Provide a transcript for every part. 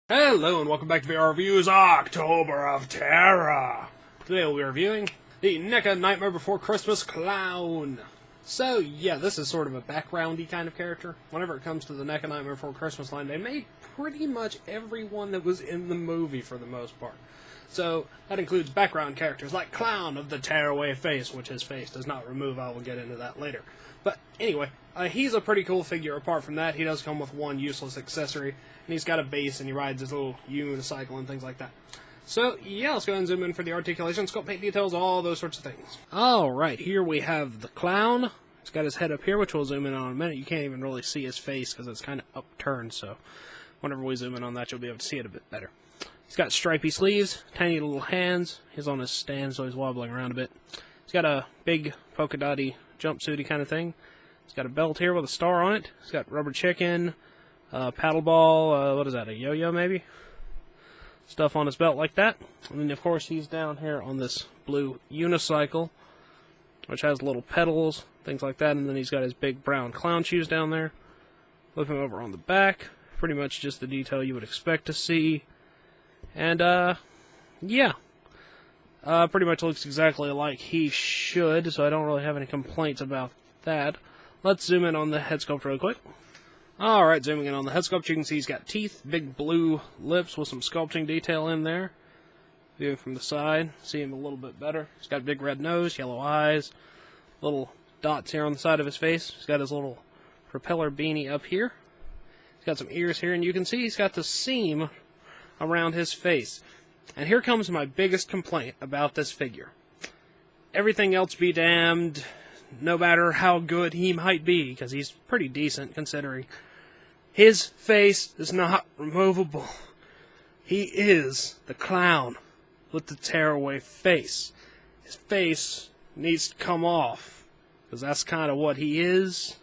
Hello and welcome back to VR Reviews October of Terror. Today we'll be reviewing the NECA Nightmare Before Christmas Clown. So yeah, this is sort of a backgroundy kind of character. Whenever it comes to the NECA Nightmare Before Christmas line, they made pretty much everyone that was in the movie for the most part. So that includes background characters like Clown of the Tearaway Face, which his face does not remove. I will get into that later. But anyway, he's a pretty cool figure. Apart from that, he does come with one useless accessory, and he's got a base, and he rides his little unicycle and things like that. So yeah, let's go ahead and zoom in for the articulation, sculpt, paint details, all those sorts of things. Alright, here we have the clown. He's got his head up here, which we'll zoom in on in a minute. You can't even really see his face because it's kind of upturned, so whenever we zoom in on that, you'll be able to see it a bit better. He's got stripy sleeves, tiny little hands. He's on his stand, so he's wobbling around a bit. He's got a big polka dotty jumpsuity kind of thing. He's got a belt here with a star on it. He's got rubber chicken, paddle ball, what is that, a yo-yo maybe? Stuff on his belt like that. And then, of course, he's down here on this blue unicycle, which has little pedals, things like that. And then he's got his big brown clown shoes down there. Flip him over on the back. Pretty much just the detail you would expect to see. And, yeah. Pretty much looks exactly like he should, so I don't really have any complaints about that. Let's zoom in on the head sculpt real quick. Alright, zooming in on the head sculpt, you can see he's got teeth, big blue lips with some sculpting detail in there. Viewing from the side, see him a little bit better. He's got a big red nose, yellow eyes, little dots here on the side of his face. He's got his little propeller beanie up here. He's got some ears here, and you can see he's got the seam around his face. And here comes my biggest complaint about this figure. Everything else be damned, no matter how good he might be, because he's pretty decent considering. His face is not removable. He is the clown with the tearaway face. His face needs to come off, because that's kind of what he is.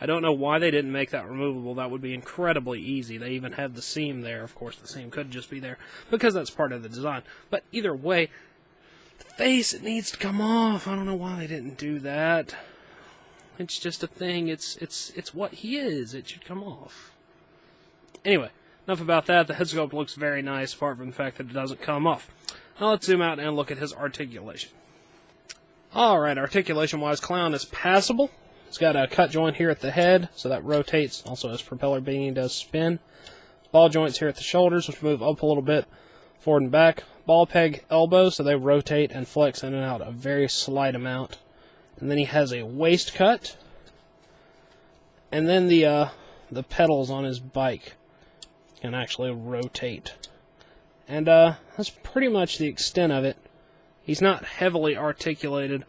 I don't know why they didn't make that removable. That would be incredibly easy. They even have the seam there. Of course, the seam could just be there, because that's part of the design. But either way, the face, it needs to come off. I don't know why they didn't do that. It's just a thing. It's what he is. It should come off. Anyway, enough about that. The head sculpt looks very nice, apart from the fact that it doesn't come off. Now let's zoom out and look at his articulation. Alright, articulation-wise, Clown is passable. He's got a cut joint here at the head, so that rotates. Also, his propeller beanie does spin. Ball joints here at the shoulders, which move up a little bit, forward and back. Ball peg elbows, so they rotate and flex in and out a very slight amount. And then he has a waist cut. And then the pedals on his bike can actually rotate. And that's pretty much the extent of it. He's not heavily articulated,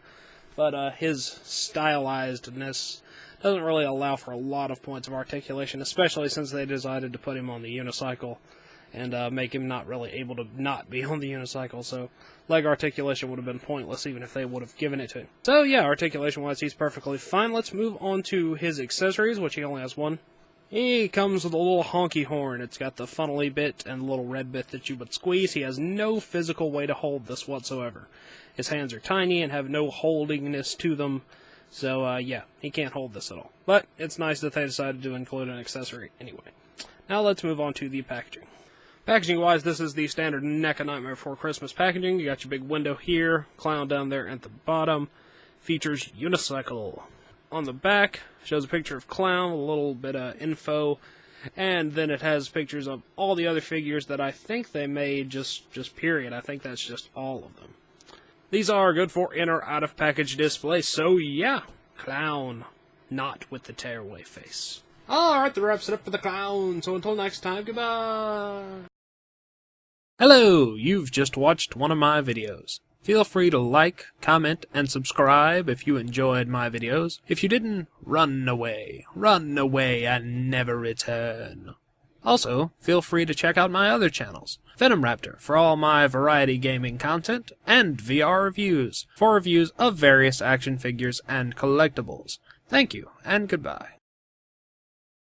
but his stylizedness doesn't really allow for a lot of points of articulation, especially since they decided to put him on the unicycle and make him not really able to not be on the unicycle, so leg articulation would have been pointless even if they would have given it to him. So yeah, articulation-wise, he's perfectly fine. Let's move on to his accessories, which he only has one. He comes with a little honky horn. It's got the funnely bit and the little red bit that you would squeeze. He has no physical way to hold this whatsoever. His hands are tiny and have no holdingness to them, so yeah, he can't hold this at all. But it's nice that they decided to include an accessory anyway. Now let's move on to the packaging. Packaging-wise, this is the standard NECA Nightmare Before Christmas packaging. You got your big window here, clown down there at the bottom. Features unicycle. On the back, shows a picture of Clown, a little bit of info, and then it has pictures of all the other figures that I think they made, just period. I think that's just all of them. These are good for in or out of package display, so yeah, Clown, not with the tearaway face. Alright, that wraps it up for the Clown, so until next time, goodbye! Hello, you've just watched one of my videos. Feel free to like, comment, and subscribe if you enjoyed my videos. If you didn't, run away and never return. Also, feel free to check out my other channels, Venom Raptor for all my variety gaming content, and VR Reviews for reviews of various action figures and collectibles. Thank you, and goodbye.